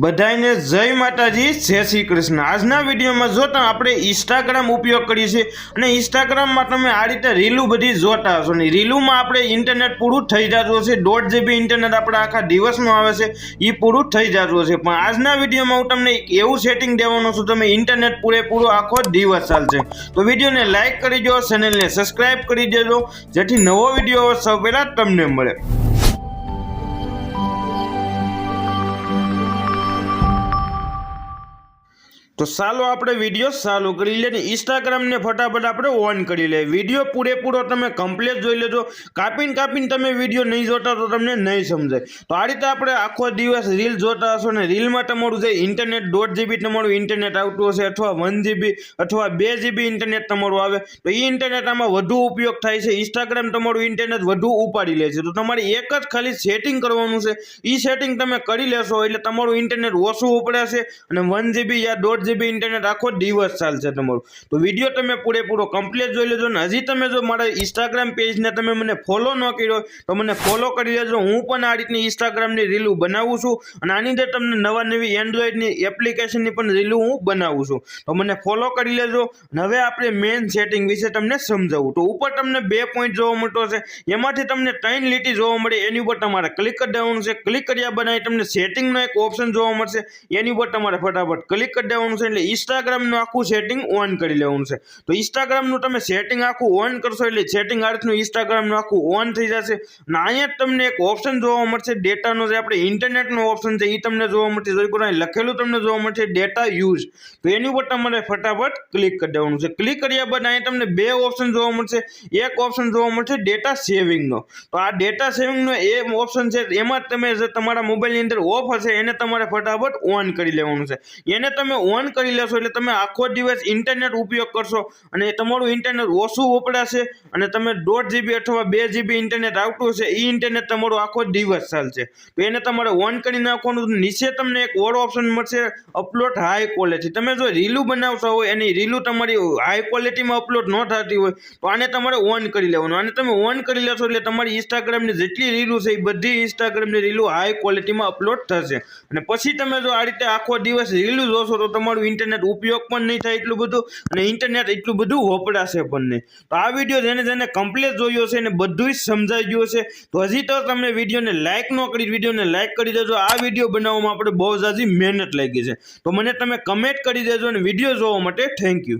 બધાને જય માતાજી, જય શ્રી કૃષ્ણ। આજના વિડીયોમાં જોતા આપણે ઇન્સ્ટાગ્રામ ઉપયોગ કરીએ છીએ અને ઇન્સ્ટાગ્રામમાં તમે આ રીતે રીલું બધી જોતા હશો ને રીલુમાં આપણે ઇન્ટરનેટ પૂરું થઈ જતું હશે। 1.5 GB ઇન્ટરનેટ આપણે આખા દિવસનું આવે છે એ પૂરું થઈ જતું હશે, પણ આજના વિડીયોમાં હું તમને એક એવું સેટિંગ દેવાનો છું તમે ઇન્ટરનેટ પૂરેપૂરો આખો દિવસ ચાલશે। તો વિડીયોને લાઇક કરી દો, ચેનલને સબસ્ક્રાઇબ કરી દેજો જેથી નવો વિડીયો સૌ પહેલાં તમને મળે। તો ચાલો આપણે વિડીયો ચાલુ કરી લઈએ। ઇન્સ્ટાગ્રામને ફટાફટ આપણે ઓન કરી લઈએ। વિડીયો પૂરેપૂરો તમે કમ્પ્લીટ જોઈ લેજો, કાપીને તમે વિડીયો નહીં જોતા તો તમને નહીં સમજાય। તો આ રીતે આપણે આખો દિવસ રીલ જોતા હશો ને રીલમાં તમારું જે ઇન્ટરનેટ 1.5 GB તમારું ઇન્ટરનેટ આવતું હશે અથવા 1 GB અથવા 2 GB ઇન્ટરનેટ તમારું આવે તો એ ઇન્ટરનેટ આમાં વધુ ઉપયોગ થાય છે। ઇન્સ્ટાગ્રામ તમારું ઇન્ટરનેટ વધુ ઉપાડી લે છે, તો તમારે એક જ ખાલી સેટિંગ કરવાનું છે। એ સેટિંગ તમે કરી લેશો એટલે તમારું ઇન્ટરનેટ ઓછું ઉપડાશે અને 1 GB યા 1.5 GB ઇન્ટરનેટ આખો દિવસ ચાલશે તમારું। તો વિડીયો તમે પૂરેપૂરો કમ્પ્લીટ જોઈ લેજો ને હજી તમે જો મારા ઇન્સ્ટાગ્રામ પેજને તમે મને ફોલો ન કર્યો તો મને ફોલો કરી લેજો। હું પણ આ રીતની ઇન્સ્ટાગ્રામની રીલું બનાવું છું અને આની અંદર તમને નવી એન્ડ્રોઈડની એપ્લિકેશનની પણ રીલું હું બનાવું છું, તો મને ફોલો કરી લેજો। હવે આપણે મેઇન સેટિંગ વિશે તમને સમજાવું। તો ઉપર તમને 2 પોઈન્ટ જોવા મળતો છે, એમાંથી તમને 3 લીટી જોવા મળે, એની ઉપર તમારે ક્લિક કરી દેવાનું છે। ક્લિક કર્યા બનાવી તમને સેટિંગનો એક ઓપ્શન જોવા મળશે, એની ઉપર તમારે ફટાફટ ક્લિક કરી દેવાનું છે એટલે ઇન્સ્ટાગ્રામનું આખું સેટિંગ ઓન કરી લેવાનું છે। તો ઇન્સ્ટાગ્રામનું તમે સેટિંગ આખું ઓન કરશો એટલે સેટિંગ આ રીતનું ઇન્સ્ટાગ્રામનું આખું ઓન થઈ જશે અને અહીંયા તમને એક ઓપ્શન જોવા મળશે ડેટાનો, જે આપણે ઇન્ટરનેટનો ઓપ્શન છે એ તમને જોવા મળશે, જોઈ પર લખેલું તમને જોવા મળશે ડેટા યુઝ, તો એની ઉપર તમારે ફટાફટ ક્લિક કરી દેવાનું છે। ક્લિક કર્યા બાદ અહીંયા તમને 2 ઓપ્શન જોવા મળશે, એક ઓપ્શન જોવા મળશે ડેટા સેવિંગનો, તો આ ડેટા સેવિંગનો એ ઓપ્શન છે એમાં તમે જે તમારા મોબાઈલની અંદર ઓફ હશે એને તમારે ફટાફટ ઓન કરી લેવાનું છે। એને તમે ઓન કરી લેશો એટલે તમે આખો દિવસ ઇન્ટરનેટ ઉપયોગ કરશો અને તમારું ઇન્ટરનેટ ઓછું વપરાશે અને તમે 1.5 GB અથવા 2 GB ઇન્ટરનેટ આવતું હશે એ ઇન્ટરનેટ તમારું આખો દિવસ ચાલશે। તો એને તમારે ઓન કરી નાખવાનું। નીચે તમને એક ઓર ઓપ્શન મળશે અપલોડ હાઈ ક્વોલિટી, તમે જો રીલું બનાવતા હોય એની રીલું તમારી હાઈ ક્વોલિટીમાં અપલોડ ન થતી હોય તો આને તમારે ઓન કરી લેવાનું। આને તમે ઓન કરી લેશો એટલે તમારી ઇન્સ્ટાગ્રામની જેટલી રીલું છે એ બધી ઇન્સ્ટાગ્રામની રીલું હાઈ ક્વોલિટીમાં અપલોડ થશે અને પછી તમે જો આ રીતે આખો દિવસ રીલું જોશો તો તમારું ઇન્ટરનેટ ઉપયોગ પણ નહીં થાય એટલું બધું અને ઇન્ટરનેટ એટલું બધું વપરાશે પણ નહીં। તો આ વિડીયો જેને કમ્પ્લીટ જોયો છે અને બધું જ સમજાઈ ગયું છે તો હજી તો તમે વિડીયોને લાઇક ન કરી, વિડીયોને લાઇક કરી દેજો। આ વિડીયો બનાવવામાં આપણે બહુ જાજી મહેનત લાગી છે, તો મને તમે કમેન્ટ કરી દેજો અને વિડીયો જોવા માટે થેન્ક યુ।